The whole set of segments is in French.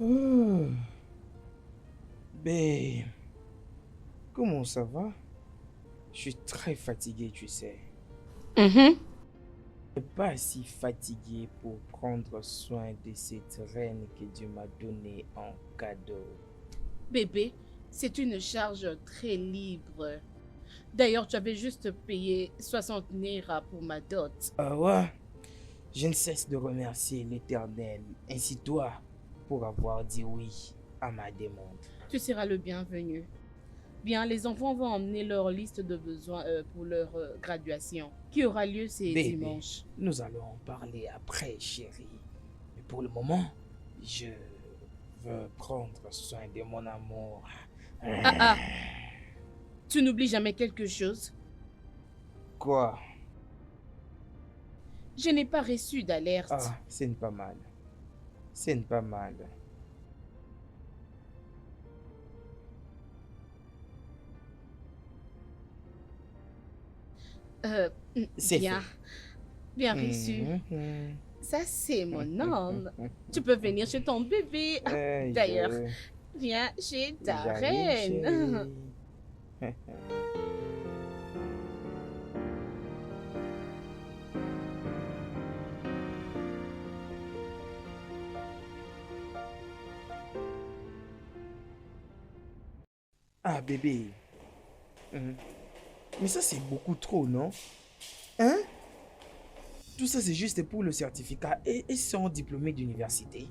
Hmm. Ben, comment ça va? Je suis très fatigué, tu sais. Mhm. Pas si fatigué pour prendre soin de cette reine que Dieu m'a donnée en cadeau. Bébé, c'est une charge très libre. D'ailleurs, tu avais juste payé 60 Naira pour ma dot. Ah ouais, je ne cesse de remercier l'Éternel, ainsi toi, pour avoir dit oui à ma demande. Tu seras le bienvenu. Bien, les enfants vont emmener leur liste de besoins pour leur graduation, qui aura lieu ces Bébé, dimanches. nous allons en parler après, chérie. Mais pour le moment, je veux prendre soin de mon amour. Ah ah, tu n'oublies jamais quelque chose? Quoi? Je n'ai pas reçu d'alerte. Ah, c'est pas mal. C'est pas mal. Euh, C'est bien, fait. bien reçu. Mhm. Ça, c'est mon homme. Tu peux venir chez ton bébé. Ah, Euh, d'ailleurs, je... viens chez ta J'arrive, reine. chérie. Ah, bébé. Mhm. Mais ça, c'est beaucoup trop, non? Hein? Tout ça, c'est juste pour le certificat et son diplômé d'université.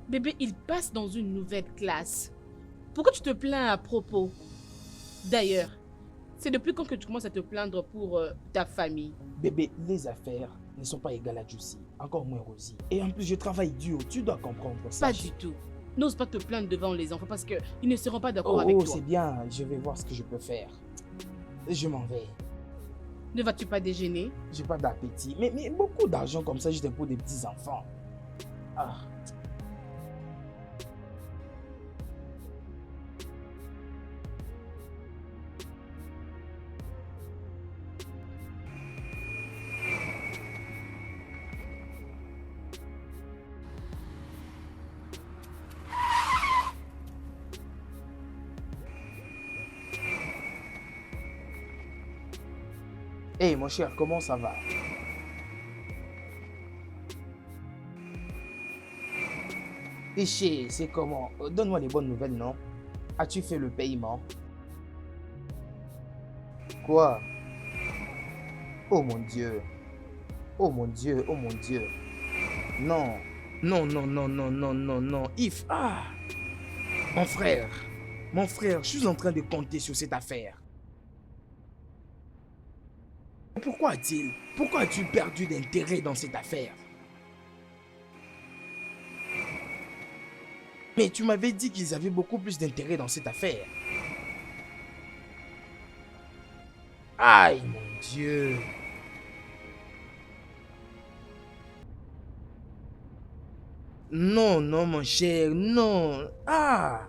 Bébé, il passe dans une nouvelle classe. Pourquoi tu te plains à propos? D'ailleurs, c'est depuis quand que tu commences à te plaindre pour ta famille? Bébé, les affaires ne sont pas égales à Jussie, encore moins Rosie. Et en plus, je travaille dur, tu dois comprendre ça, Pas du chérie. tout. N'ose pas te plaindre devant les enfants parce qu'ils ne seront pas d'accord Oh, avec oh, c'est toi. bien, je vais voir ce que je peux faire. Je m'en vais. Ne vas-tu pas déjeuner? J'ai pas d'appétit. Mais beaucoup d'argent comme ça, juste pour des petits enfants. Ah. Hey, mon cher, comment ça va? Ici, c'est comment? Donne-moi les bonnes nouvelles, non? As-tu fait le paiement? Quoi? Oh mon Dieu. Oh mon Dieu, oh mon Dieu. Non. Non, non, non, non, non, non, non. If, ah, mon frère. Mon frère, je suis en train de compter sur cette affaire. Pourquoi a-t-il? Pourquoi as-tu perdu d'intérêt dans cette affaire? Mais tu m'avais dit qu'ils avaient beaucoup plus d'intérêt dans cette affaire. Aïe, mon Dieu. Non, non, mon cher, non. Ah,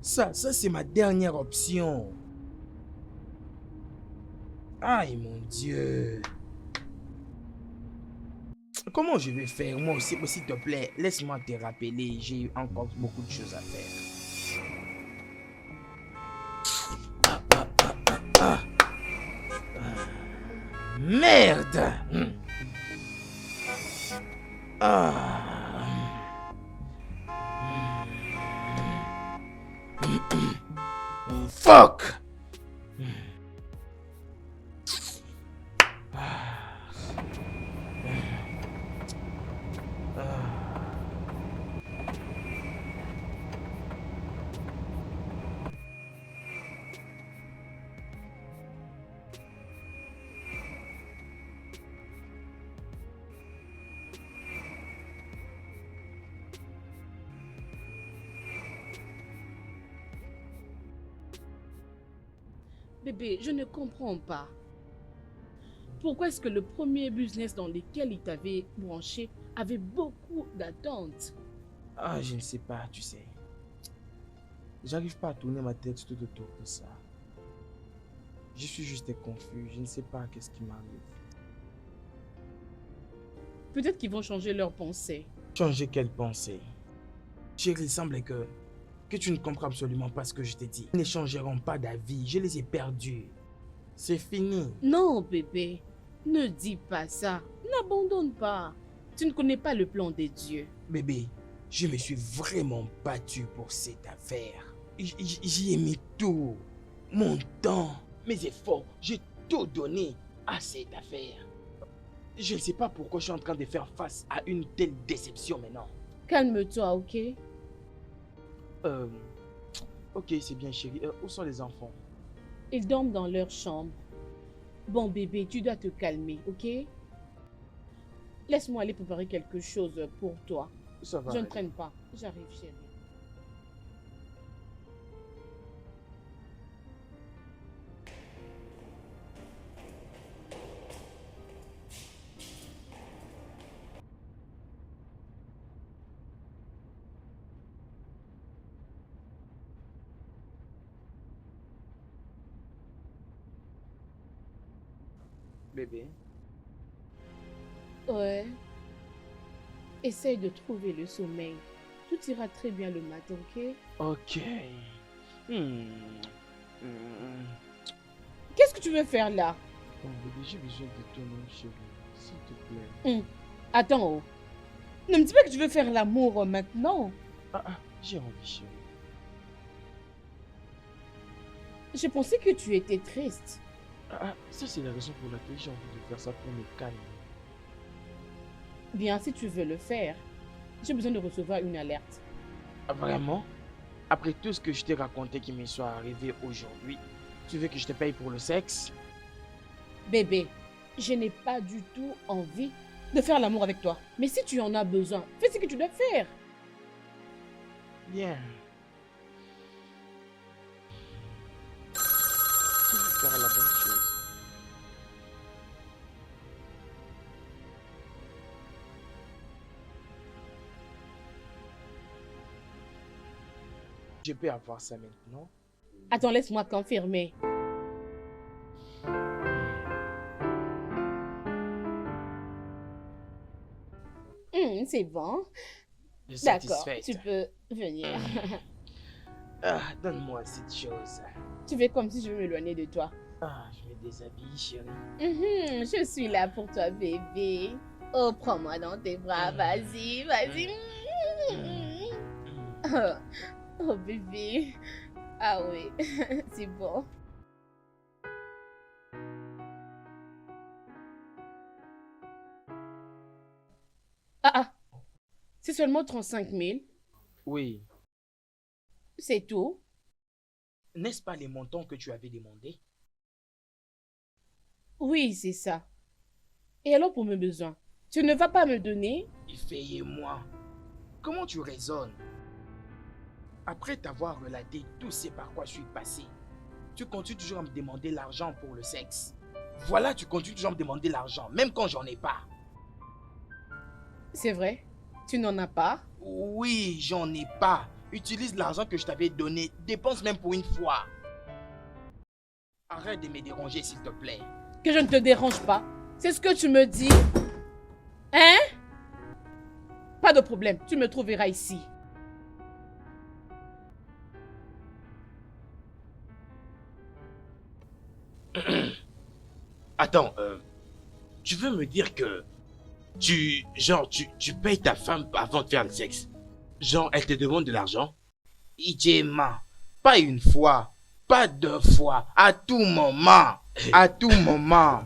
ça c'est ma dernière option. Aïe, mon Dieu. Comment je vais faire? Moi aussi, s'il te plaît, laisse-moi te rappeler. J'ai encore beaucoup de choses à faire. Ah, merde. Ah. Fuck. Bébé, je ne comprends pas. Pourquoi est-ce que le premier business dans lequel il t'avait branché avait beaucoup d'attentes? Ah, je ne sais pas, tu sais. J'arrive pas à tourner ma tête tout autour de ça. Je suis juste confus. Je ne sais pas qu'est-ce qui m'arrive. Peut-être qu'ils vont changer leurs pensées. Changer quelle pensée? Chérie, il semblait que tu ne comprends absolument pas ce que je t'ai dit. Ils n'échangeront pas d'avis, je les ai perdus. C'est fini. Non, bébé, ne dis pas ça. N'abandonne pas. Tu ne connais pas le plan des dieux. Bébé, je me suis vraiment battu pour cette affaire. J'y ai mis tout. Mon temps, mes efforts, j'ai tout donné à cette affaire. Je ne sais pas pourquoi je suis en train de faire face à une telle déception maintenant. Calme-toi, ok? Ok, c'est bien chérie. Où sont les enfants? Ils dorment dans leur chambre. Bon, bébé, tu dois te calmer, ok? Laisse-moi aller préparer quelque chose pour toi. Ça va. Je ne traîne pas. J'arrive, chérie. Bébé. Ouais. Essaye de trouver le sommeil. Tout ira très bien le matin, ok? Ok. Qu'est-ce que tu veux faire là? Oh, bébé, j'ai besoin de ton nom, chérie. S'il te plaît. Attends, oh. Ne me dis pas que tu veux faire l'amour maintenant. J'ai envie, chérie. J'ai pensé que tu étais triste. Ça, c'est la raison pour laquelle j'ai envie de faire ça pour me calmer. Bien, si tu veux le faire, j'ai besoin de recevoir une alerte. Vraiment? Après tout ce que je t'ai raconté qui me soit arrivé aujourd'hui, tu veux que je te paye pour le sexe? Bébé, je n'ai pas du tout envie de faire l'amour avec toi. Mais si tu en as besoin, fais ce que tu dois faire. Bien. Tu veux faire la bonne chose. Je peux avoir ça maintenant? Attends, laisse-moi confirmer. C'est bon. Je suis D'accord, satisfaite. tu peux venir. Donne-moi cette chose. Tu fais comme si je veux m'éloigner de toi. Je me déshabille, chérie. Je suis là pour toi, bébé. Oh, prends-moi dans tes bras. Vas-y, vas-y. Oh, bébé. Ah oui, c'est bon. C'est seulement 35 000. Oui. C'est tout. N'est-ce pas les montants que tu avais demandé? Oui, c'est ça. Et alors pour mes besoins, tu ne vas pas me donner? Effayez-moi. Comment tu raisonnes? Après t'avoir relaté tout ce par quoi je suis passé, tu continues toujours à me demander l'argent pour le sexe. Voilà, tu continues toujours à me demander l'argent, même quand j'en ai pas. C'est vrai? Tu n'en as pas? Oui, j'en ai pas. Utilise l'argent que je t'avais donné. Dépense même pour une fois. Arrête de me déranger, s'il te plaît. Que je ne te dérange pas. C'est ce que tu me dis? Hein? Pas de problème, tu me trouveras ici. Attends, tu veux me dire que tu payes ta femme avant de faire le sexe? Genre, elle te demande de l'argent? Ijema, pas une fois, pas deux fois, à tout moment. À tout moment.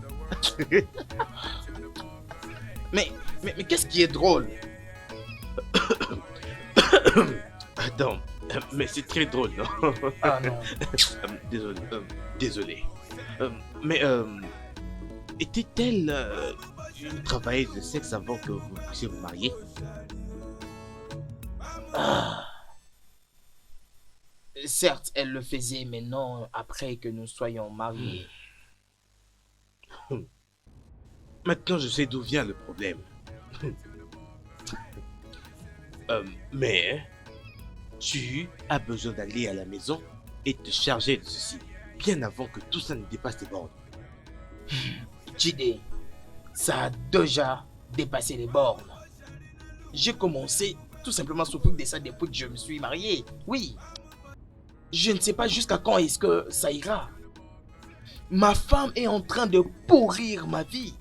mais qu'est-ce qui est drôle? Attends, mais c'est très drôle, non? Ah non. Désolé. Mais était-elle une travailleuse de sexe avant que vous puissiez vous marier? Certes, elle le faisait, mais non après que nous soyons mariés. Maintenant, je sais d'où vient le problème. Mais tu as besoin d'aller à la maison et te charger de ceci, bien avant que tout ça ne dépasse tes bornes. Chide, ça a déjà dépassé les bornes. J'ai commencé tout simplement à s'occuper de ça depuis que je me suis marié. Oui. Je ne sais pas jusqu'à quand est-ce que ça ira. Ma femme est en train de pourrir ma vie,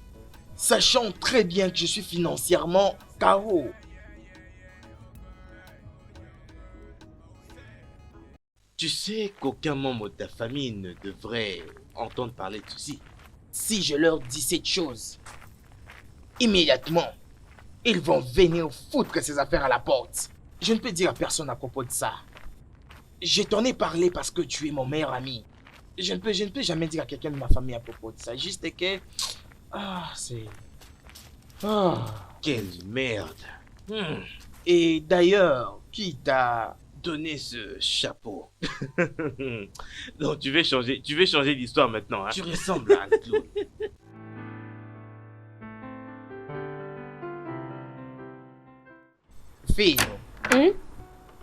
sachant très bien que je suis financièrement KO. Tu sais qu'aucun membre de ta famille ne devrait entendre parler de ceci. Si je leur dis cette chose, immédiatement, ils vont venir foutre ces affaires à la porte. Je ne peux dire à personne à propos de ça. Je t'en ai parlé parce que tu es mon meilleur ami. Je ne peux jamais dire à quelqu'un de ma famille à propos de ça. Juste que... c'est... Quelle merde. Et d'ailleurs, qui t'a... Donner ce chapeau. Donc tu veux changer d'histoire maintenant, hein? Tu ressembles à un clown. Fino.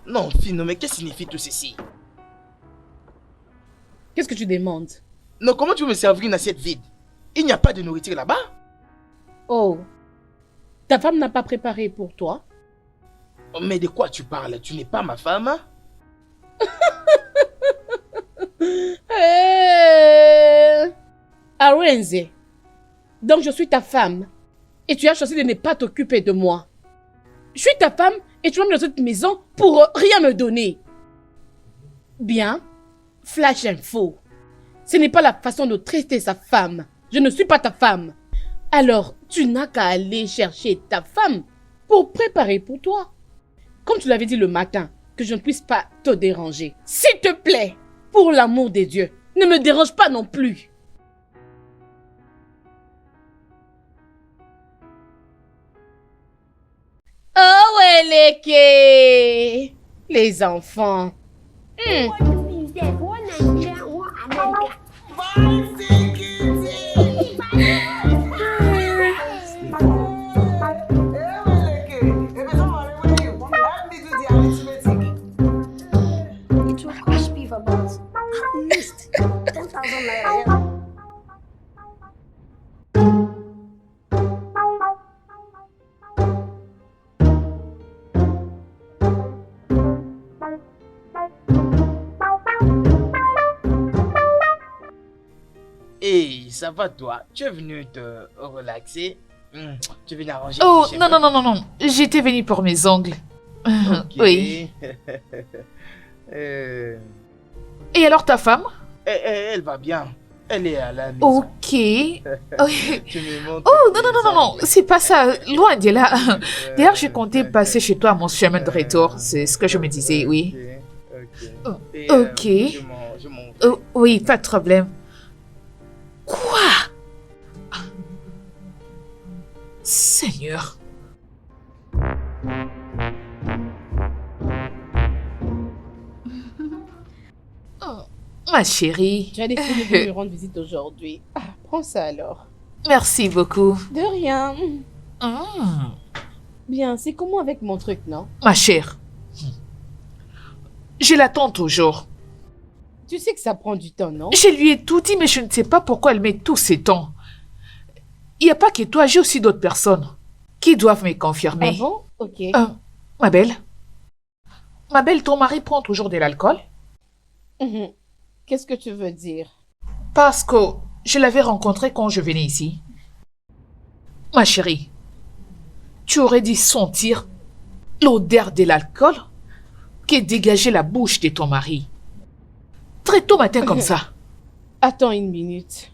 Non, Fino, mais qu'est-ce que signifie tout ceci? Qu'est-ce que tu demandes? Non, comment tu veux me servir une assiette vide? Il n'y a pas de nourriture là-bas? Oh, ta femme n'a pas préparé pour toi? Mais de quoi tu parles? Tu n'es pas ma femme? Awenze, donc je suis ta femme et tu as choisi de ne pas t'occuper de moi. Je suis ta femme et tu vas me dans cette maison pour rien me donner. Bien, flash info. Ce n'est pas la façon de traiter sa femme. Je ne suis pas ta femme. Alors, tu n'as qu'à aller chercher ta femme pour préparer pour toi. Comme tu l'avais dit le matin, que je ne puisse pas te déranger. S'il te plaît, pour l'amour des dieux, ne me dérange pas non plus. Oh, Weleke! Les enfants. Hey, ça va toi? Tu es venu te relaxer? Tu es venu arranger Oh, tes non, cheveux? non. J'étais venue pour mes ongles. Ok. Oui. Euh, Et alors ta femme? elle va bien. Elle est à la maison. Ok. Oui. Tu me montres Oh, tes non. ongles. C'est pas ça. Loin de là. D'ailleurs, je comptais Euh, passer chez toi à mon chemin de retour. C'est ce que je me disais, oui. Ok. Oh, Et, ok. je m'en vais. Oh, oui, pas de problème. Quoi? Seigneur. Oh, ma chérie. Tu as décidé de me rendre visite aujourd'hui. Prends ça alors. Merci beaucoup. De rien. Hmm, Bien, c'est comment avec mon truc, non? ma chère. Je l'attends toujours. Tu sais que ça prend du temps, non? Je lui ai tout dit, mais je ne sais pas pourquoi elle met tous ces temps. Il n'y a pas que toi, j'ai aussi d'autres personnes qui doivent me confirmer. Ah bon? Ok. Ma belle. Ma belle, ton mari prend toujours de l'alcool? Mhm. Qu'est-ce que tu veux dire? Parce que je l'avais rencontré quand je venais ici. Ma chérie, tu aurais dû sentir l'odeur de l'alcool qui dégageait la bouche de ton mari. Très tôt matin comme ça. Attends une minute.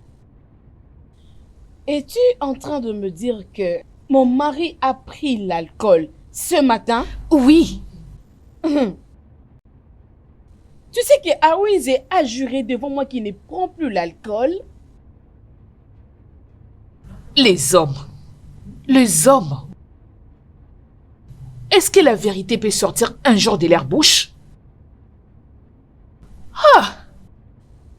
Es-tu en train de me dire que mon mari a pris l'alcool ce matin? Oui, Tu sais que Awize a juré devant moi qu'il ne prend plus l'alcool? les hommes. Les hommes. Est-ce que la vérité peut sortir un jour de leur bouche?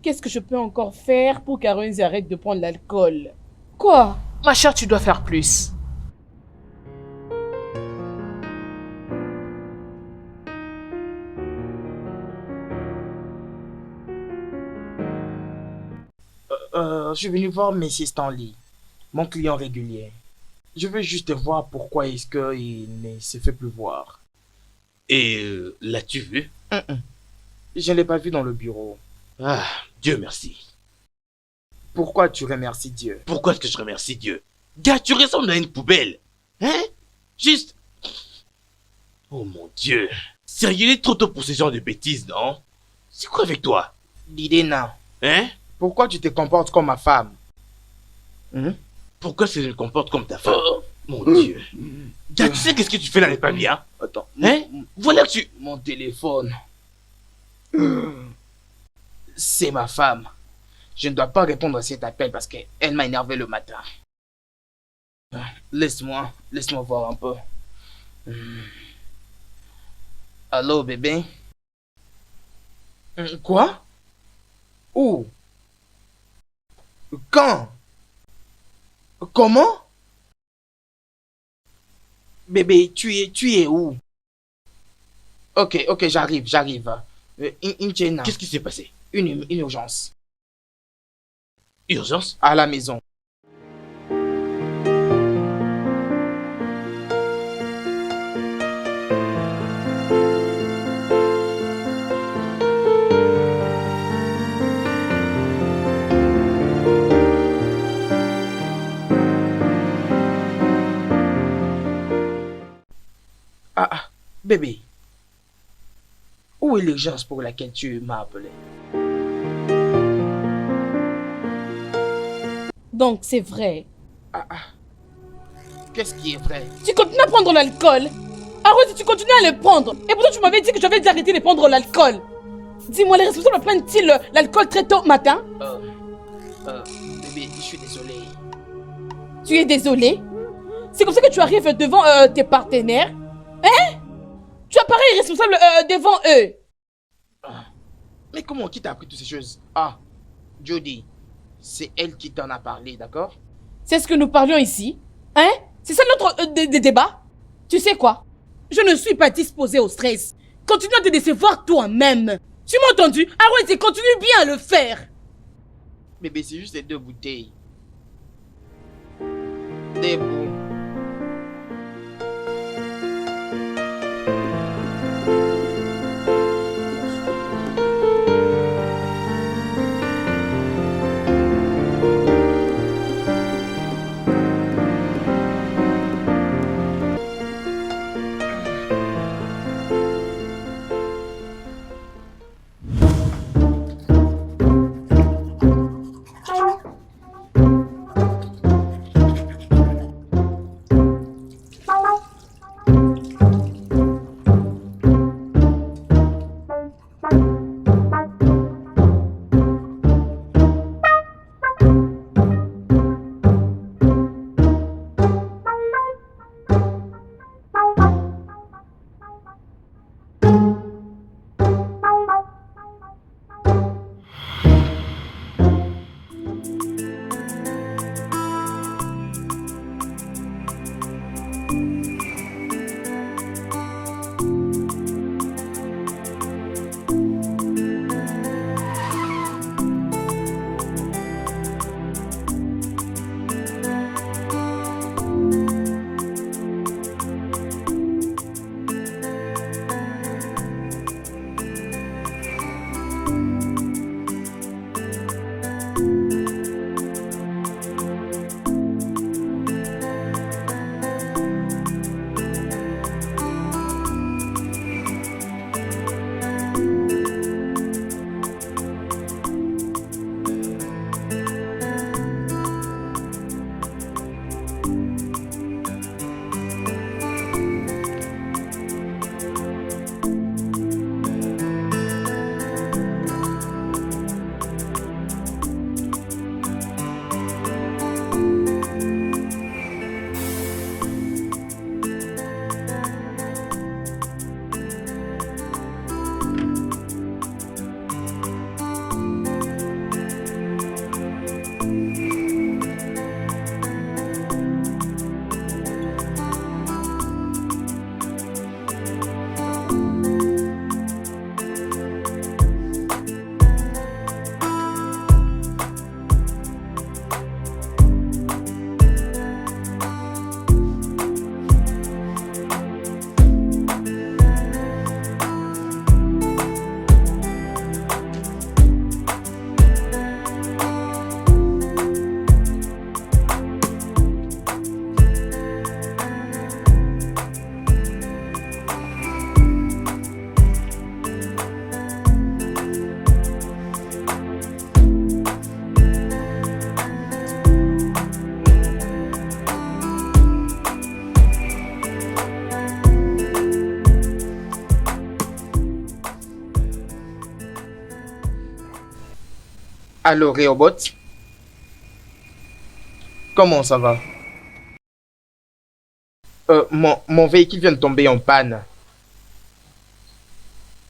Qu'est-ce que je peux encore faire pour qu'Awize arrête de prendre l'alcool? Quoi? Ma chère, tu dois faire plus. Je suis venu voir Monsieur Stanley, mon client régulier. Je veux juste voir pourquoi est-ce qu'il ne se fait plus voir. Et l'as-tu vu? Je ne l'ai pas vu dans le bureau. Ah, Dieu merci. Pourquoi tu remercies Dieu? Pourquoi est-ce que je remercie Dieu? Gars, tu ressembles à une poubelle. Hein? Juste... Oh mon Dieu. Sérieux, il est trop tôt pour ce genre de bêtises, non? C'est quoi avec toi? Didena, Hein? pourquoi tu te comportes comme ma femme? Pourquoi est-ce que je me comporte comme ta femme? Mon Dieu. Gars, tu sais qu'est-ce que tu fais là n'est pas bien? Attends. Hein? Voilà que tu... Mon téléphone. C'est ma femme. Je ne dois pas répondre à cet appel parce qu'elle m'a énervé le matin. Laisse-moi voir un peu. Allô, bébé? Quoi? Où? Quand? Comment? Bébé, tu es où? Ok, j'arrive. Inchena, Qu'est-ce qui s'est passé? une urgence. Urgence? À la maison. Bébé, où est l'urgence pour laquelle tu m'as appelé? Donc, c'est vrai. Qu'est-ce qui est vrai? Tu continues à prendre l'alcool. Arrête, tu continues à le prendre. Et pourtant, tu m'avais dit que j'avais dû arrêter de prendre l'alcool. Dis-moi, les responsables prennent-ils l'alcool très tôt matin? Bébé, je suis désolé. Tu es désolé? C'est comme ça que tu arrives devant tes partenaires? Hein? Tu apparais irresponsable devant eux. Mais comment, qui t'a appris toutes ces choses? Jody, c'est elle qui t'en a parlé, d'accord? C'est ce que nous parlions ici. Hein? C'est ça notre débat? Tu sais quoi? Je ne suis pas disposée au stress. Continue à te décevoir toi-même. Tu m'as entendu? Arrête et continue bien à le faire. Bébé, c'est juste les 2 bouteilles. Debout. Allô, Réobot? Comment ça va? Mon véhicule vient de tomber en panne.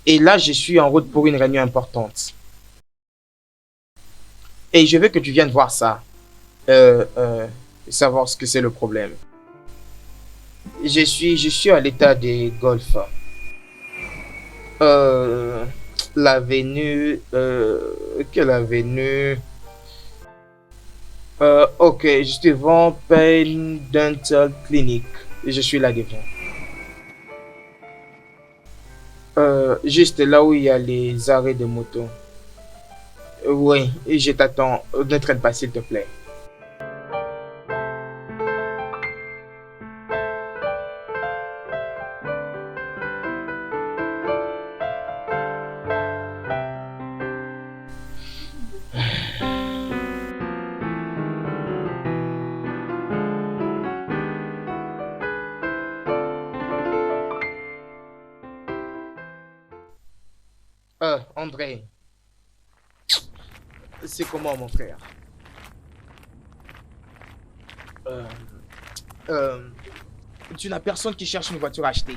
Et là, je suis en route pour une réunion importante. Et je veux que tu viennes voir ça. Savoir ce que c'est le problème. Je suis à l'état des golfs. L'avenue... quelle avenue? Ok, juste devant Payne Dental Clinic. Je suis là devant. Juste là où il y a les arrêts de moto. Oui, je t'attends. Ne traîne pas, s'il te plaît. André, c'est comment mon frère? Tu n'as personne qui cherche une voiture à acheter?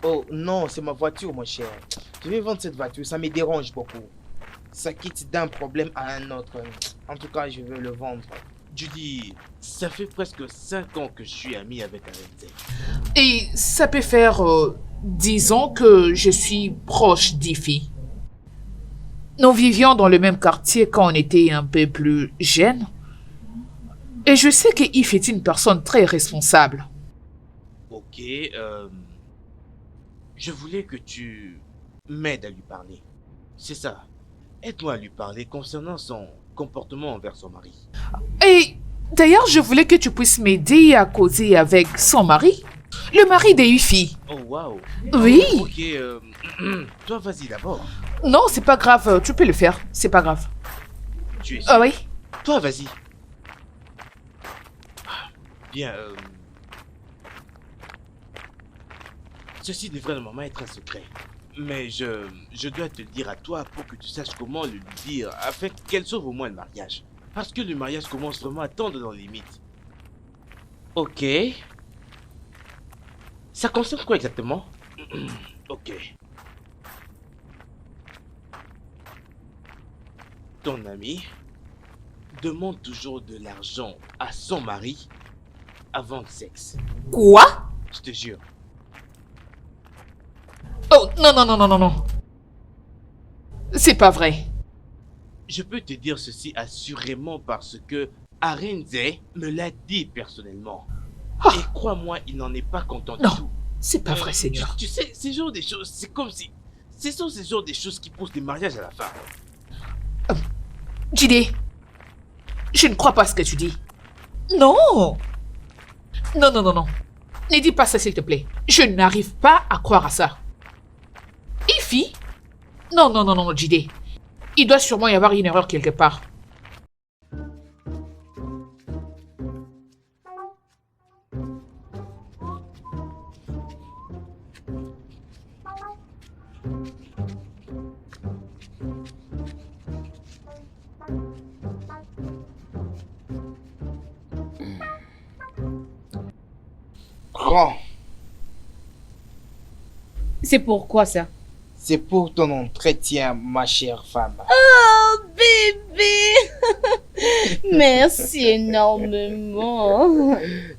Oh non, c'est ma voiture mon cher. Je vais vendre cette voiture, ça me dérange beaucoup. Ça quitte d'un problème à un autre. En tout cas, je veux le vendre. Judy, ça fait presque 5 ans que je suis ami avec Arenze. Et ça peut faire 10 ans que je suis proche d'Ifi. Nous vivions dans le même quartier quand on était un peu plus jeunes. Et je sais que Yves est une personne très responsable. Ok, je voulais que tu m'aides à lui parler. C'est ça. Aide-moi à lui parler concernant son comportement envers son mari. Et d'ailleurs, je voulais que tu puisses m'aider à causer avec son mari, le mari de Yves. Oh, waouh. Oui. Ok, toi, vas-y d'abord. Non, c'est pas grave, tu peux le faire, c'est pas grave. Tu es sûr? Ah oui. Toi, vas-y. Bien, ceci devrait normalement être un secret. Mais je dois te le dire à toi pour que tu saches comment le lui dire, afin qu'elle sauve au moins le mariage. Parce que le mariage commence vraiment à tendre dans les limites. Ok. Ça concerne quoi exactement? Ok. Ton ami demande toujours de l'argent à son mari avant le sexe. Quoi? Je te jure. Oh, non, non, non, non, non, non. C'est pas vrai. Je peux te dire ceci assurément parce que Arenze me l'a dit personnellement. Ah. Et crois-moi, il n'en est pas content du Non, tout. c'est pas vrai, Seigneur. Tu sais, ces genres de choses, c'est comme si... Ce sont ces genres de choses qui poussent les mariages à la fin. Jide, je ne crois pas ce que tu dis. Non. Non, non, non, non. Ne dis pas ça, s'il te plaît. Je n'arrive pas à croire à ça. Ifi? Non, non, non, non, Jide. Il doit sûrement y avoir une erreur quelque part. Grand, C'est pourquoi ça? c'est pour ton entretien, ma chère femme. Oh, bébé! Merci énormément.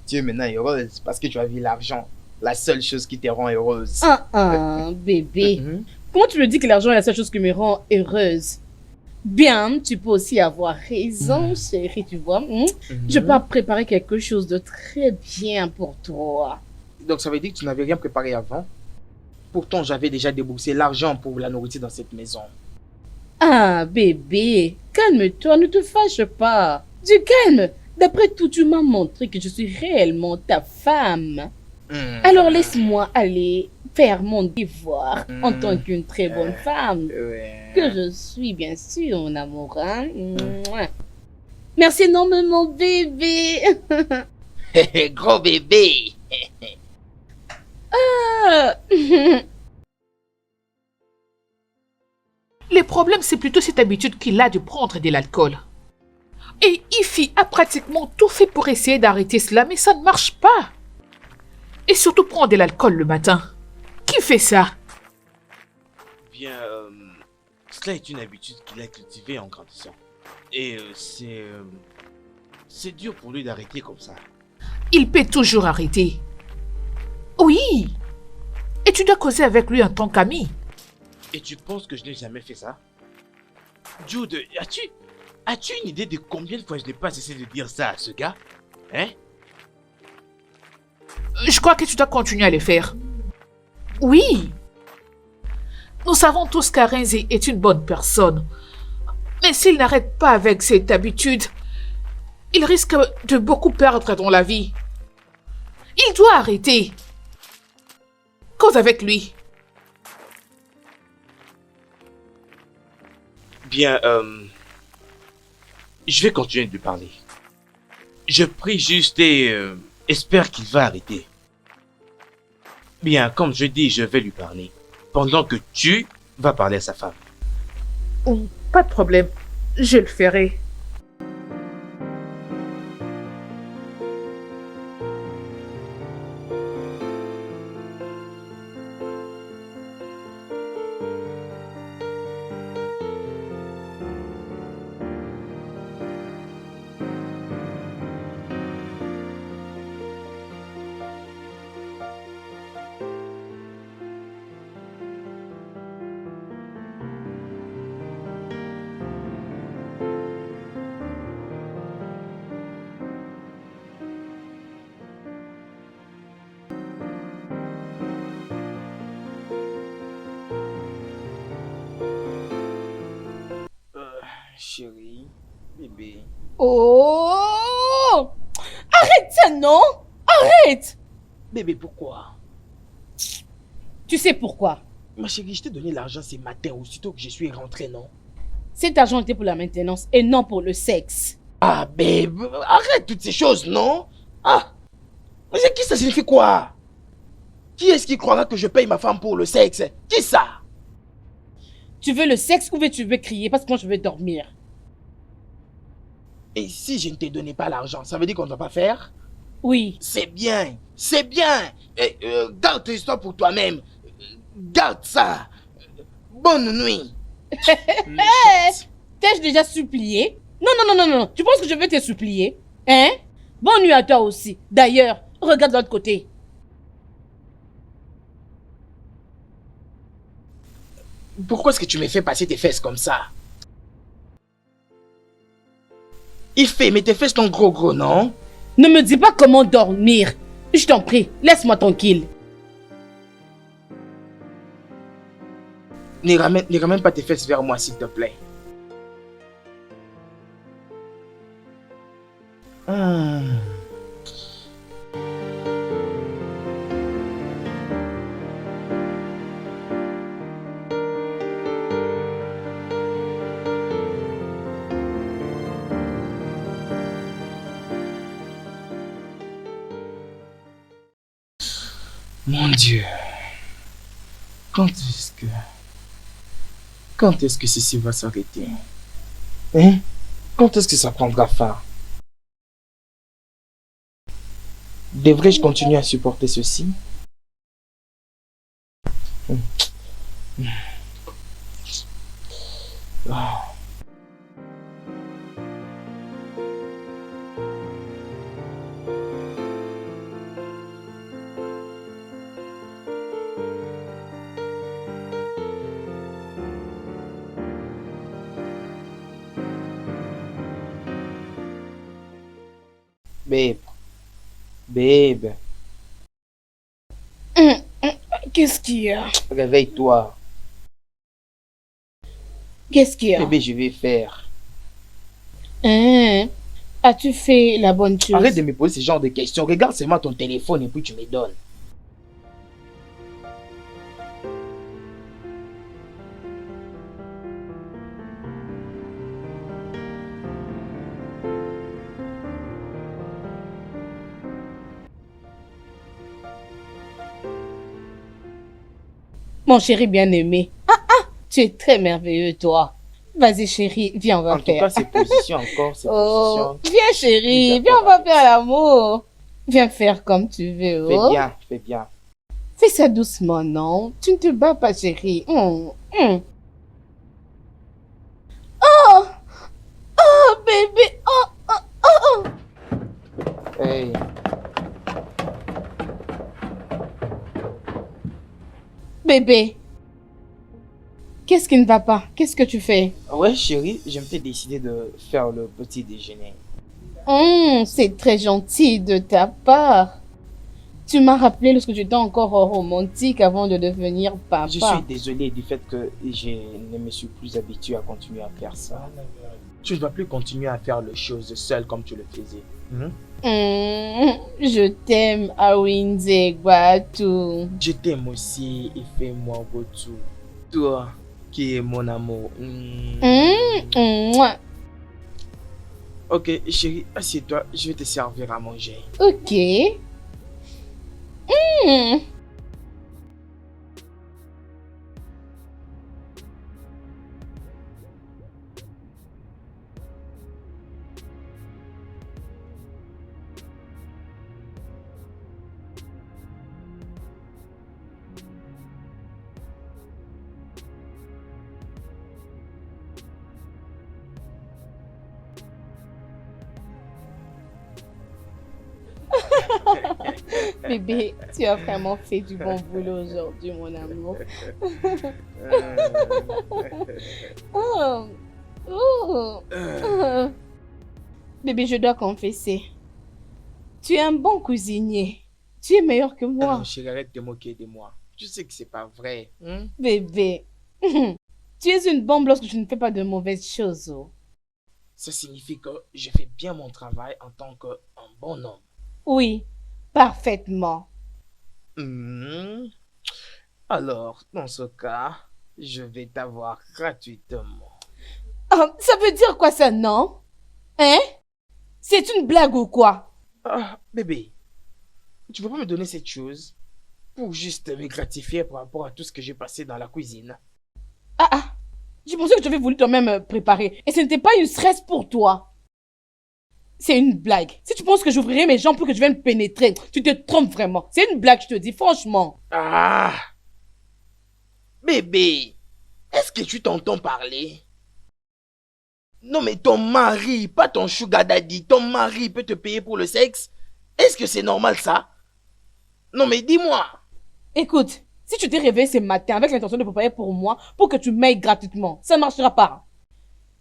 Tu es maintenant heureuse parce que tu as vu l'argent. La seule chose qui te rend heureuse. Bébé. Mhm. Comment tu me dis que l'argent est la seule chose qui me rend heureuse? Bien, tu peux aussi avoir raison, chérie, tu vois. Je peux préparer quelque chose de très bien pour toi. Donc ça veut dire que tu n'avais rien préparé avant. Pourtant, j'avais déjà déboursé l'argent pour la nourriture dans cette maison. Ah, bébé, calme-toi, ne te fâche pas. Du calme. D'après tout, tu m'as montré que je suis réellement ta femme. Alors laisse-moi aller faire mon devoir en tant qu'une très bonne femme. Ouais. Que je suis, bien sûr, mon amour. Hein? Mouah. Merci énormément, bébé. Gros bébé. Ah. Le problème, c'est plutôt cette habitude qu'il a de prendre de l'alcool. Et Ify a pratiquement tout fait pour essayer d'arrêter cela, mais ça ne marche pas. Et surtout prendre de l'alcool le matin. Qui fait ça? Bien, cela est une habitude qu'il a cultivée en grandissant. Et c'est dur pour lui d'arrêter comme ça. Il peut toujours arrêter. Oui. Et tu dois causer avec lui en tant qu'ami. Et tu penses que je n'ai jamais fait ça? Jude, as-tu une idée de combien de fois je n'ai pas cessé de dire ça à ce gars? Hein? Je crois que tu dois continuer à le faire. Oui. Nous savons tous qu'Arenzi est une bonne personne. Mais s'il n'arrête pas avec cette habitude, il risque de beaucoup perdre dans la vie. Il doit arrêter. Cause avec lui. Bien, je vais continuer de lui parler. Je prie juste et espère qu'il va arrêter. Bien, comme je dis, je vais lui parler. Pendant que tu vas parler à sa femme. Oh, pas de problème. Je le ferai. Chérie, bébé. Oh! Arrête ça, non? Arrête! Bébé, pourquoi? Tu sais pourquoi? Ma chérie, je t'ai donné l'argent ce matin, aussitôt que je suis rentré, non? Cet argent était pour la maintenance et non pour le sexe. Ah, babe, arrête toutes ces choses, non? Ah! Mais qui ça signifie quoi? Qui est-ce qui croira que je paye ma femme pour le sexe? Qui ça? Tu veux le sexe ou tu veux crier parce que moi je veux dormir? Et si je ne te donnais pas l'argent, ça veut dire qu'on ne doit pas faire? Oui. C'est bien, c'est bien. Et, garde tes histoires pour toi-même. Garde ça. Bonne nuit. Méchante. T'ai-je déjà supplié? Non, non, non, non, non. Tu penses que je vais te supplier? Hein? Bonne nuit à toi aussi. D'ailleurs, regarde de l'autre côté. Pourquoi est-ce que tu me fais passer tes fesses comme ça? Il fait, mais tes fesses sont gros, non? Ne me dis pas comment dormir. Je t'en prie, laisse-moi tranquille. Ne ramène pas tes fesses vers moi, s'il te plaît. Mon Dieu. Quand est-ce que ceci va s'arrêter? Hein? Quand est-ce que ça prendra fin? Devrais-je continuer à supporter ceci? Ah. Babe, Qu'est-ce qu'il y a? réveille-toi. Qu'est-ce qu'il y a? Bébé, je vais faire. Hein? As-tu fait la bonne chose? Arrête de me poser ce genre de questions. Regarde seulement ton téléphone et puis tu me donnes. Mon chéri bien-aimé. Tu es très merveilleux, toi. Vas-y, chérie, viens, on va En tout faire. cas, ces positions encore, ces Oh, positions. viens, chérie, Oui, viens, on d'accord, va faire l'amour. Viens faire comme tu veux. Fais Oh. bien, fais bien. Fais ça doucement, non? Tu ne te bats pas, chérie. Oh, oh, bébé. Oh, oh, oh, oh. Hey. Bébé, qu'est-ce qui ne va pas? Qu'est-ce que tu fais? Ouais, chérie, je m'étais décidé de faire le petit déjeuner. C'est très gentil de ta part. Tu m'as rappelé lorsque j'étais encore romantique avant de devenir papa. Je suis désolé du fait que je ne me suis plus habitué à continuer à faire ça. Tu ne vas plus continuer à faire les choses seul comme tu le faisais. Je t'aime, Awinze Gbatu. Je t'aime aussi et fais-moi retour. Toi qui es mon amour. Mouah. Ok, chérie, assieds-toi, je vais te servir à manger. Ok. Bébé, tu as vraiment fait du bon boulot aujourd'hui, mon amour. Oh. Oh. Oh. Bébé, je dois confesser. Tu es un bon cuisinier. Tu es meilleur que moi. Non, chérie, arrête de te moquer de moi. Tu sais que c'est pas vrai. Bébé, tu es une bombe lorsque tu ne fais pas de mauvaises choses. Oh. Ça signifie que je fais bien mon travail en tant qu'un bon homme. Oui, parfaitement. Alors, dans ce cas, je vais t'avoir gratuitement. Ah, ça veut dire quoi ça, non? Hein? C'est une blague ou quoi? Ah, bébé, tu peux pas me donner cette chose pour juste me gratifier par rapport à tout ce que j'ai passé dans la cuisine? Ah, je pensais que tu avais voulu toi-même préparer. Et ce n'était pas une stress pour toi. C'est une blague. Si tu penses que j'ouvrirai mes jambes pour que je vienne pénétrer, tu te trompes vraiment. C'est une blague, je te dis, franchement. Ah! Bébé, est-ce que tu t'entends parler? Non mais ton mari, pas ton sugar daddy, ton mari peut te payer pour le sexe? Est-ce que c'est normal ça? Non mais dis-moi. Écoute, si tu t'es réveillé ce matin avec l'intention de préparer pour moi, pour que tu m'ailles gratuitement, ça ne marchera pas.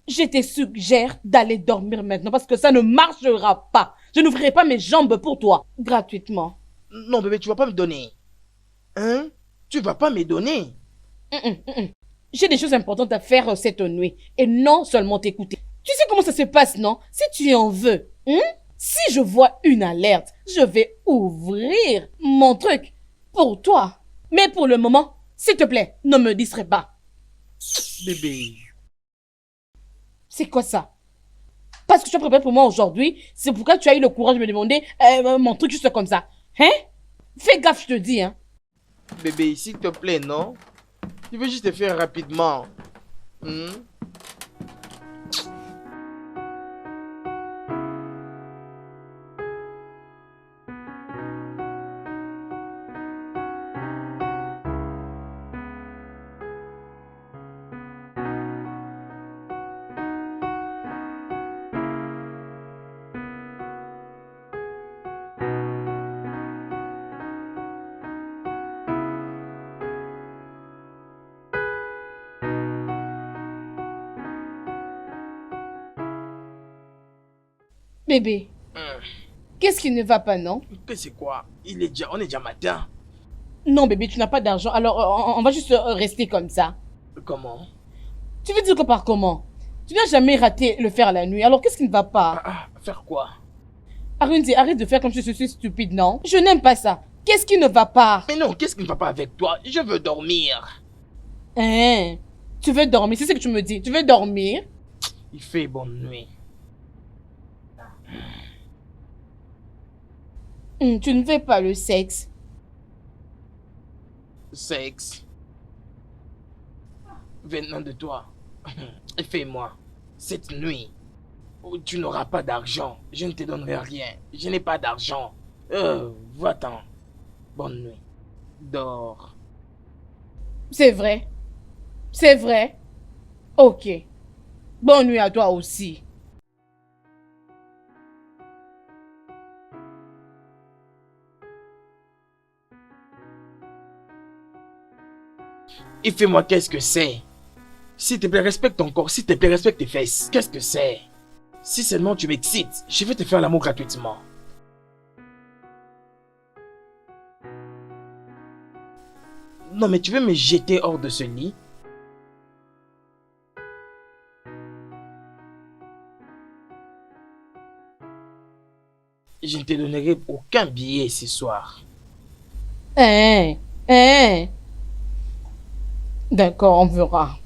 Je te suggère d'aller dormir maintenant parce que ça ne marchera pas. Je n'ouvrirai pas mes jambes pour toi, gratuitement. Non bébé, tu vas pas me donner. Hein? Tu vas pas me donner. J'ai des choses importantes à faire cette nuit et non seulement t'écouter. Tu sais comment ça se passe, non? Si tu en veux, si je vois une alerte, je vais ouvrir mon truc pour toi. Mais pour le moment, s'il te plaît, ne me distrais pas. Bébé. C'est quoi ça? Parce que tu as préparé pour moi aujourd'hui, c'est pourquoi tu as eu le courage de me demander mon truc juste comme ça. Hein? Fais gaffe, je te dis, hein. Bébé, s'il te plaît, non? Je veux juste te faire rapidement. Bébé, qu'est-ce qui ne va pas, non? Que c'est quoi? On est déjà matin. Non, bébé, tu n'as pas d'argent, alors on va juste rester comme ça. Comment? Tu veux dire que par comment? Tu n'as jamais raté le faire la nuit, alors qu'est-ce qui ne va pas? Faire quoi? Arunzi, arrête de faire comme si je suis stupide, non? Je n'aime pas ça. Qu'est-ce qui ne va pas? Mais non, qu'est-ce qui ne va pas avec toi? Je veux dormir. Hein? Tu veux dormir, c'est ce que tu me dis. Tu veux dormir? Il fait bonne nuit. Tu ne veux pas le sexe. Sexe. venant de toi. Fais-moi, cette nuit, où tu n'auras pas d'argent, je ne te donnerai rien. Je n'ai pas d'argent. Va-t'en. Bonne nuit. Dors. C'est vrai. C'est vrai. Ok. Bonne nuit à toi aussi. Et fais-moi, qu'est-ce que c'est? S'il te plaît, respecte ton corps. S'il te plaît, respecte tes fesses. Qu'est-ce que c'est? Si seulement tu m'excites, je vais te faire l'amour gratuitement. Non, mais tu veux me jeter hors de ce lit? Je ne te donnerai aucun billet ce soir. Hein? Hein? D'accord, on verra.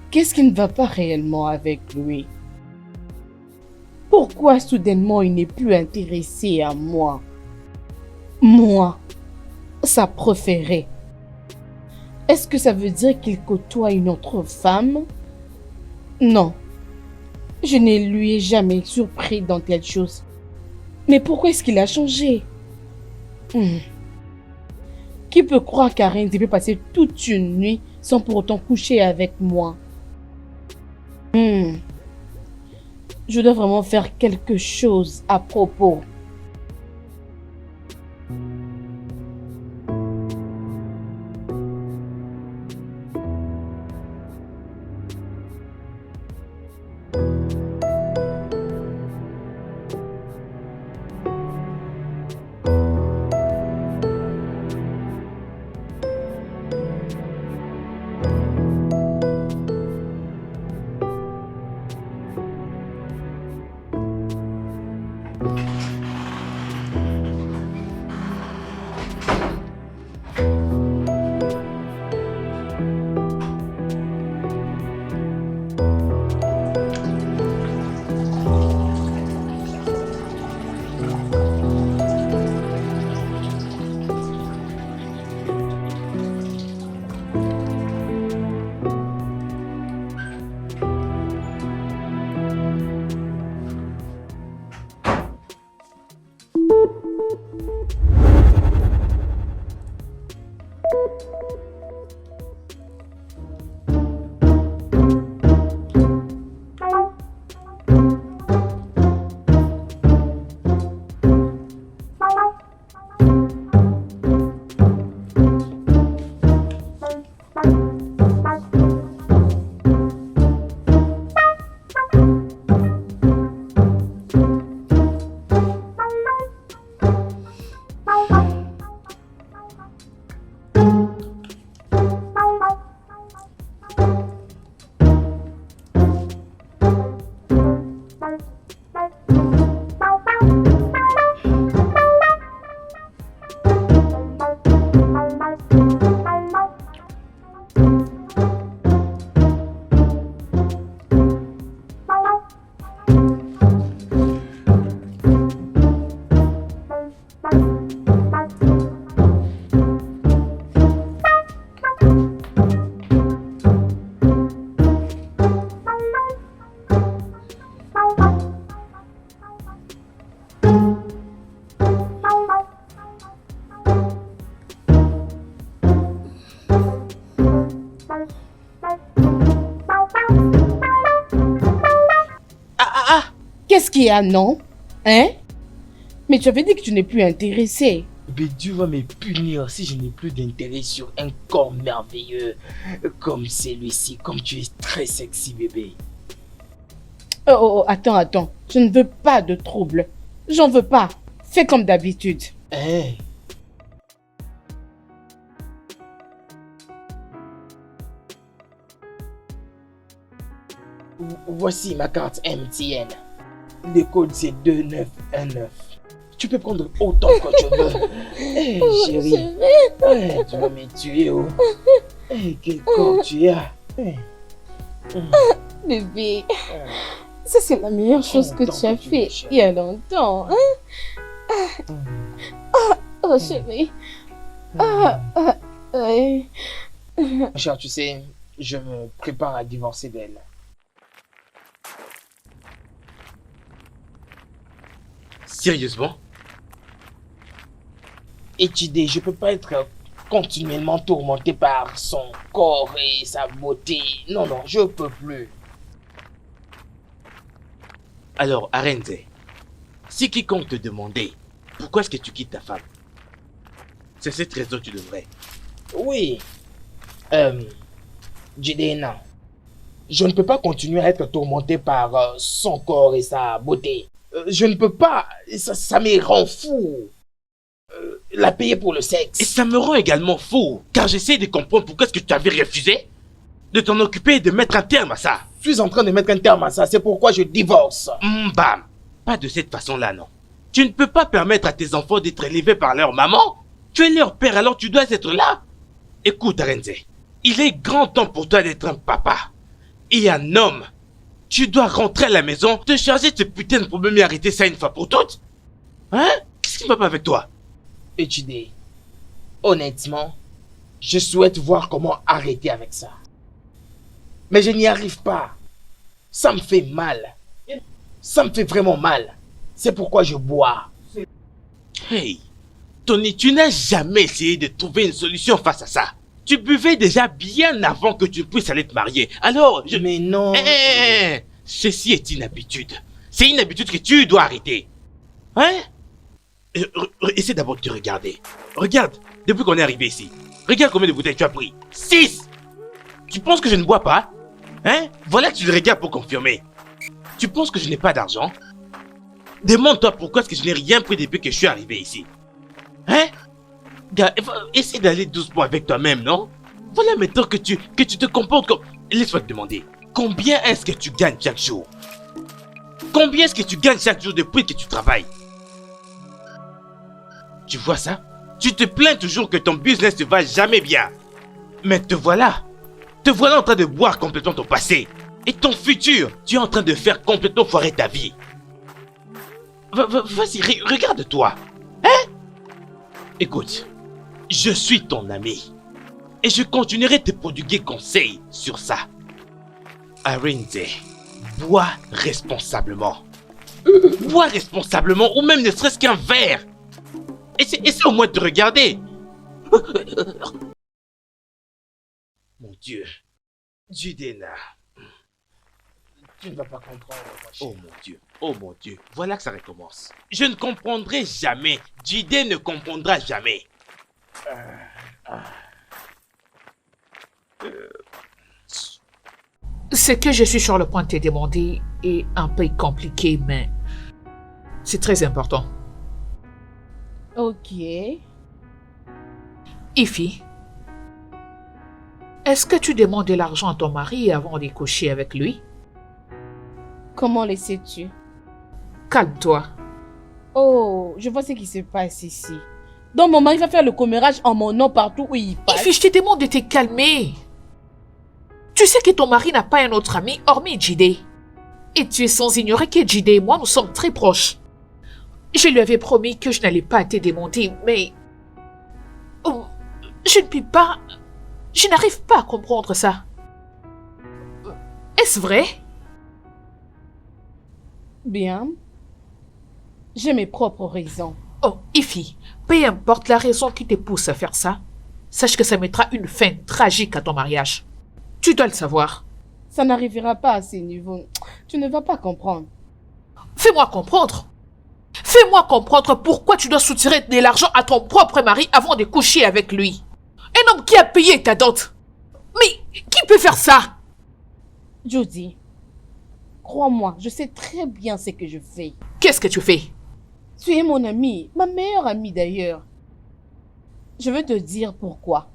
Qu'est-ce qui ne va pas réellement avec lui? Pourquoi soudainement il n'est plus intéressé à moi? Moi, sa préférée. Est-ce que ça veut dire qu'il côtoie une autre femme? Non. Je ne lui ai jamais surpris dans telle chose. Mais pourquoi est-ce qu'il a changé? Qui peut croire qu'Arène peut passer toute une nuit sans pour autant coucher avec moi? Je dois vraiment faire quelque chose à propos. Kia, non? Hein? Mais tu avais dit que tu n'es plus intéressé. Mais Dieu va me punir si je n'ai plus d'intérêt sur un corps merveilleux comme celui-ci, comme tu es très sexy, bébé. Oh, attends. Je ne veux pas de trouble. J'en veux pas. Fais comme d'habitude. Hein? Voici ma carte MTN. Le code c'est 2919. Tu peux prendre autant que tu veux. Hey, chérie. Hey, tu vas me tuer. Oh. Hey, quel corps tu as. Hey. Bébé, ça c'est la meilleure chose que tu as fait il y a longtemps. Hein? Oh chérie. Ouais. Cher, tu sais, je me prépare à divorcer d'elle. Sérieusement? Et tu dis, je peux pas être continuellement tourmenté par son corps et sa beauté. Non, je peux plus. Alors, Arenze, si quiconque te demandait pourquoi est-ce que tu quittes ta femme, c'est cette raison que tu devrais. Oui. Jidena, je ne peux pas continuer à être tourmenté par son corps et sa beauté. Je ne peux pas. Ça me rend fou. La payer pour le sexe. Et ça me rend également fou, car j'essaie de comprendre pourquoi est-ce que tu avais refusé de t'en occuper et de mettre un terme à ça. Je suis en train de mettre un terme à ça, c'est pourquoi je divorce. Bam. Pas de cette façon-là, non. Tu ne peux pas permettre à tes enfants d'être élevés par leur maman. Tu es leur père, alors tu dois être là. Écoute, Arenze, il est grand temps pour toi d'être un papa. Et un homme. Tu dois rentrer à la maison, te charger de ce putain de problème et arrêter ça une fois pour toutes. Hein? Qu'est-ce qui ne va pas avec toi? Et tu dis, honnêtement, je souhaite voir comment arrêter avec ça. Mais je n'y arrive pas. Ça me fait mal. Ça me fait vraiment mal. C'est pourquoi je bois. Hey, Tony, tu n'as jamais essayé de trouver une solution face à ça. Tu buvais déjà bien avant que tu puisses aller te marier. Alors, Mais non. Ceci est une habitude. C'est une habitude que tu dois arrêter. Hein? Essaie d'abord de te regarder. Regarde, depuis qu'on est arrivé ici. Regarde combien de bouteilles tu as pris. 6! Tu penses que je ne bois pas? Hein? Voilà que tu le regardes pour confirmer. Tu penses que je n'ai pas d'argent? Demande-toi pourquoi est-ce que je n'ai rien pris depuis que je suis arrivé ici. Hein? Gars, essaie d'aller doucement avec toi-même, non? Voilà maintenant que tu te comportes comme... Laisse-moi te demander. Combien est-ce que tu gagnes chaque jour? Combien est-ce que tu gagnes chaque jour depuis que tu travailles? Tu vois ça? Tu te plains toujours que ton business ne va jamais bien. Mais te voilà. Te voilà en train de boire complètement ton passé. Et ton futur, tu es en train de faire complètement foirer ta vie. Vas-y, regarde-toi. Hein? Écoute, je suis ton ami. Et je continuerai de te prodiguer conseils sur ça. Arenze, bois responsablement. Bois responsablement ou même ne serait-ce qu'un verre. Essaie au moins de te regarder. Mon Dieu. Jidena. Tu ne vas pas comprendre. Oh mon Dieu. Oh mon Dieu. Voilà que ça recommence. Je ne comprendrai jamais. Jidé ne comprendra jamais. Ce que je suis sur le point de te demander est un peu compliqué, mais c'est très important. Ok. Ifi, est-ce que tu demandes de l'argent à ton mari avant de coucher avec lui? Comment le sais-tu? Calme-toi. Oh, je vois ce qui se passe ici. Donc mon mari va faire le commérage en mon nom partout où il passe. Ifi, je te demande de te calmer. Tu sais que ton mari n'a pas un autre ami hormis Jidé. Et tu es sans ignorer que Jidé et moi, nous sommes très proches. Je lui avais promis que je n'allais pas te demander, mais... Oh, je ne puis pas... Je n'arrive pas à comprendre ça. Est-ce vrai? Bien. J'ai mes propres raisons. Oh, Ifi, peu importe la raison qui te pousse à faire ça, sache que ça mettra une fin tragique à ton mariage. Tu dois le savoir. Ça n'arrivera pas à ces niveaux. Tu ne vas pas comprendre. Fais-moi comprendre. Fais-moi comprendre pourquoi tu dois soutirer de l'argent à ton propre mari avant de coucher avec lui. Un homme qui a payé ta dot. Mais qui peut faire ça? Jody, crois-moi, je sais très bien ce que je fais. Qu'est-ce que tu fais? Tu es mon amie, ma meilleure amie d'ailleurs. Je veux te dire pourquoi.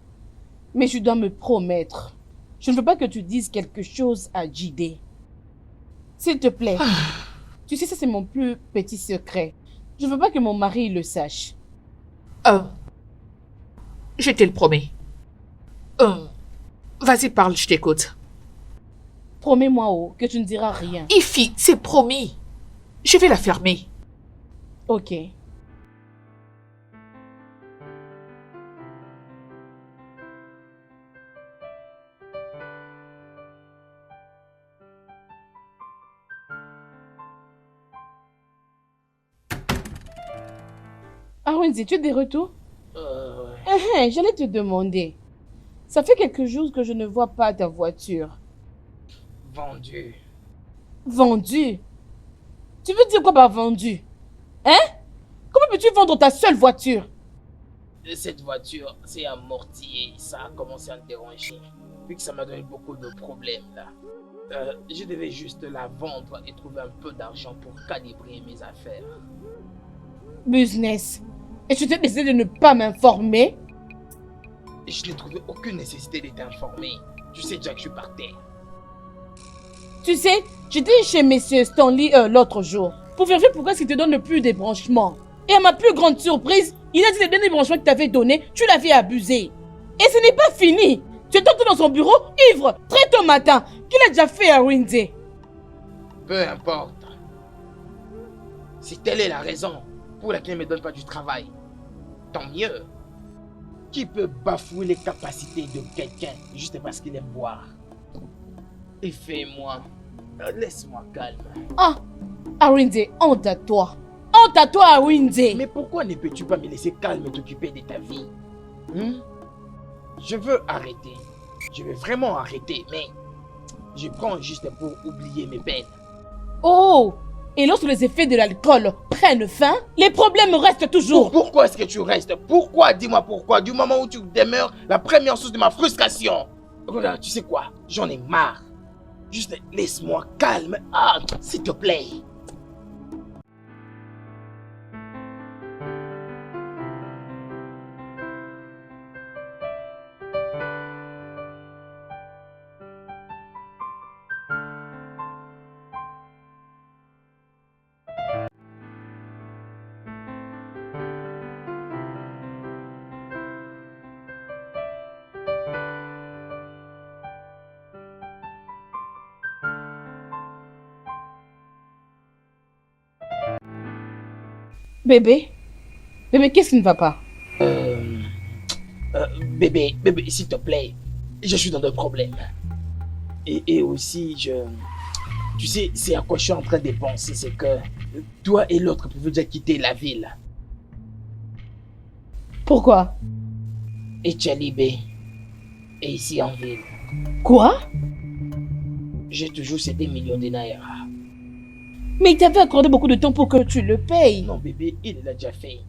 Mais tu dois me promettre. Je ne veux pas que tu dises quelque chose à JD. S'il te plaît. Tu sais, ça c'est mon plus petit secret. Je ne veux pas que mon mari le sache. Je te le promets. Vas-y, parle, je t'écoute. Promets-moi, oh, que tu ne diras rien. Ify, c'est promis. Je vais la fermer. Ok. Ah, Wendy, tu es de retour? J'allais te demander. Ça fait quelques jours que je ne vois pas ta voiture. Vendu. Vendue? Tu veux dire quoi par vendu? Hein? Comment peux-tu vendre ta seule voiture? Cette voiture s'est amortie et ça a commencé à me déranger. Vu que ça m'a donné beaucoup de problèmes là. Je devais juste la vendre et trouver un peu d'argent pour calibrer mes affaires. Business. Et tu t'es décidé de ne pas m'informer? Je n'ai trouvé aucune nécessité d'être informé. Tu sais déjà que je partais. Tu sais, j'étais chez Monsieur Stanley l'autre jour pour vérifier pourquoi il te donne plus de branchements. Et à ma plus grande surprise, il a dit que les derniers branchements qu'il t'avait donnés, tu l'avais abusé. Et ce n'est pas fini. Tu es entré dans son bureau, ivre, très tôt matin, qu'il a déjà fait à Windsor. Peu importe. Si telle est la raison pour laquelle il ne me donne pas du travail, tant mieux. Qui peut bafouer les capacités de quelqu'un juste parce qu'il aime boire? Et fais-moi. Laisse-moi calme. Ah, Arinde, honte à toi. Honte à toi, Arinde. Mais pourquoi ne peux-tu pas me laisser calme et t'occuper de ta vie? Je veux arrêter. Je veux vraiment arrêter, mais je prends juste pour oublier mes peines. Oh, et lorsque les effets de l'alcool prennent fin, les problèmes restent toujours. Pourquoi est-ce que tu restes? Pourquoi? Dis-moi pourquoi. Du moment où tu demeures la première source de ma frustration. Regarde, tu sais quoi? J'en ai marre. Juste laisse-moi calme. Ah, s'il te plaît. Bébé, qu'est-ce qui ne va pas? Bébé, s'il te plaît. Je suis dans des problèmes. Et aussi, tu sais, c'est à quoi je suis en train de penser, c'est que toi et l'autre pouvaient déjà quitter la ville. Pourquoi? Et Tchalibé est ici en ville. Quoi? J'ai toujours ces 2 millions de naira. Mais il t'avait accordé beaucoup de temps pour que tu le payes. Non bébé, il l'a déjà fait.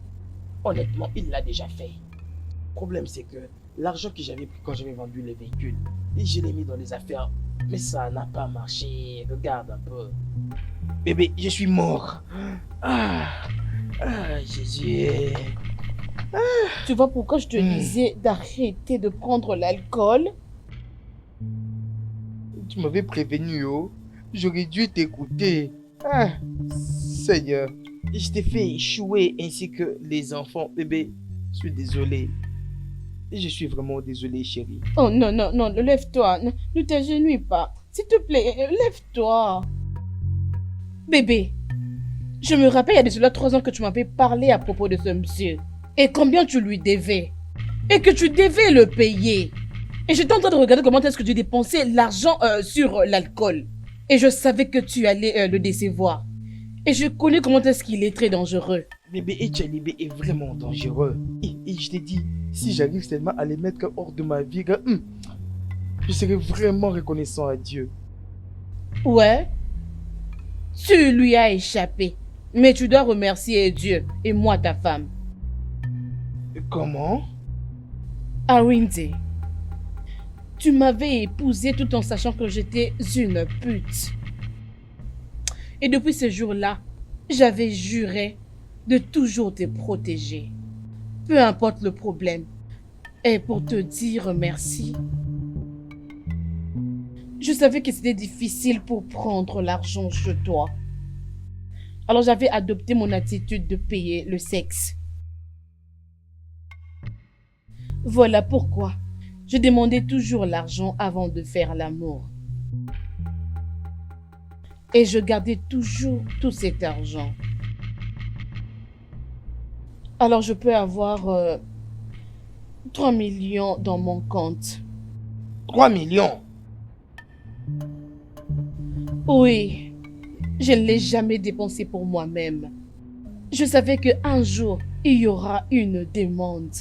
Honnêtement, il l'a déjà fait. Le problème c'est que l'argent que j'avais pris quand j'avais vendu le véhicule, et je l'ai mis dans les affaires, mais ça n'a pas marché. Regarde un peu. Bébé, je suis mort. Jésus. Tu vois pourquoi je te disais d'arrêter de prendre l'alcool? Tu m'avais prévenu, oh. J'aurais dû t'écouter. Ah, Seigneur. Je t'ai fait échouer ainsi que les enfants. Bébé, je suis désolé. Je suis vraiment désolé, chérie. Oh non, lève-toi. Ne t'agenouille pas. S'il te plaît, lève-toi. Bébé, je me rappelle il y a déjà 3 ans que tu m'avais parlé à propos de ce monsieur. Et combien tu lui devais. Et que tu devais le payer. Et j'étais en train de regarder comment est-ce que tu dépensais l'argent sur l'alcool. Et je savais que tu allais le décevoir. Et je connais comment est-ce qu'il est très dangereux. Bébé, Etchalibé est vraiment dangereux. Et je t'ai dit, si j'arrive seulement à les mettre hors de ma vie, je serai vraiment reconnaissant à Dieu. Ouais. Tu lui as échappé. Mais tu dois remercier Dieu et moi ta femme. Comment? Arinde, tu m'avais épousée tout en sachant que j'étais une pute. Et depuis ce jour-là, j'avais juré de toujours te protéger. Peu importe le problème. Et pour te dire merci. Je savais que c'était difficile pour prendre l'argent chez toi. Alors j'avais adopté mon attitude de payer le sexe. Voilà pourquoi je demandais toujours l'argent avant de faire l'amour. Et je gardais toujours tout cet argent. Alors je peux avoir 3 millions dans mon compte. 3 millions? Oui, je ne l'ai jamais dépensé pour moi-même. Je savais qu'un jour, il y aura une demande.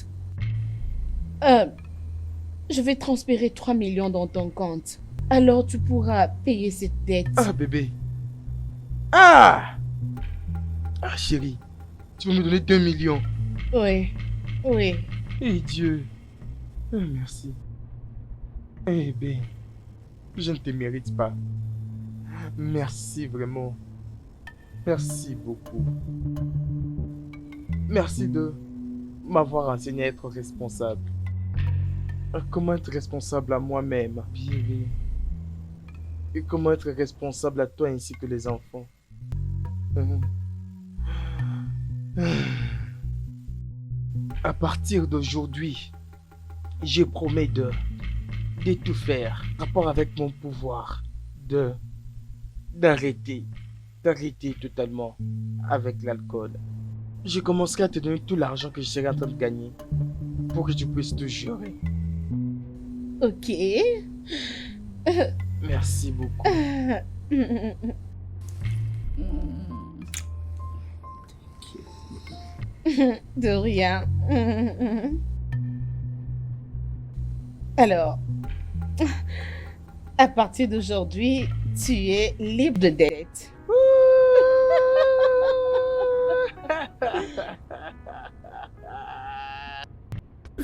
Je vais transférer 3 millions dans ton compte. Alors tu pourras payer cette dette. Ah, bébé. Ah! Ah, chérie. Tu vas me donner 2 millions. Oui, oui. Eh Dieu. Oh, merci. Eh ben, je ne te mérite pas. Merci vraiment. Merci beaucoup. Merci de m'avoir enseigné à être responsable. Comment être responsable à moi-même, bien. Et comment être responsable à toi ainsi que les enfants. À partir d'aujourd'hui, je promets de tout faire en rapport avec mon pouvoir, d'arrêter totalement avec l'alcool. Je commencerai à te donner tout l'argent que je serai en train de gagner pour que tu puisses te jurer. Ok. Merci beaucoup. De rien. Alors, à partir d'aujourd'hui, tu es libre de dette.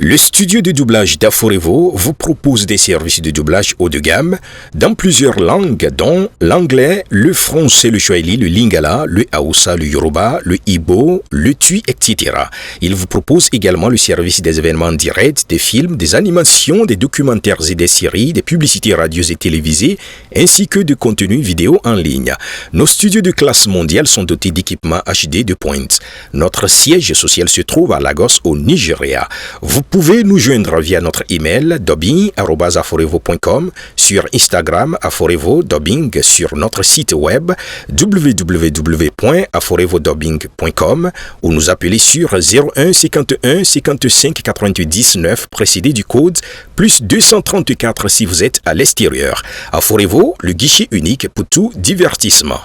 Le studio de doublage d'Aforevo vous propose des services de doublage haut de gamme dans plusieurs langues dont l'anglais, le français, le swahili, le lingala, le hausa, le yoruba, le igbo, le tui, etc. Il vous propose également le service des événements directs, des films, des animations, des documentaires et des séries, des publicités radios et télévisées, ainsi que de contenus vidéo en ligne. Nos studios de classe mondiale sont dotés d'équipements HD de pointe. Notre siège social se trouve à Lagos, au Nigeria. Vous pouvez nous joindre via notre email dubbing@aforevo.com, sur Instagram Aforevo Dubbing, sur notre site web www.aforevodubbing.com ou nous appeler sur 01 51 55 90 9 précédé du code plus 234 si vous êtes à l'extérieur. Aforevo, le guichet unique pour tout divertissement.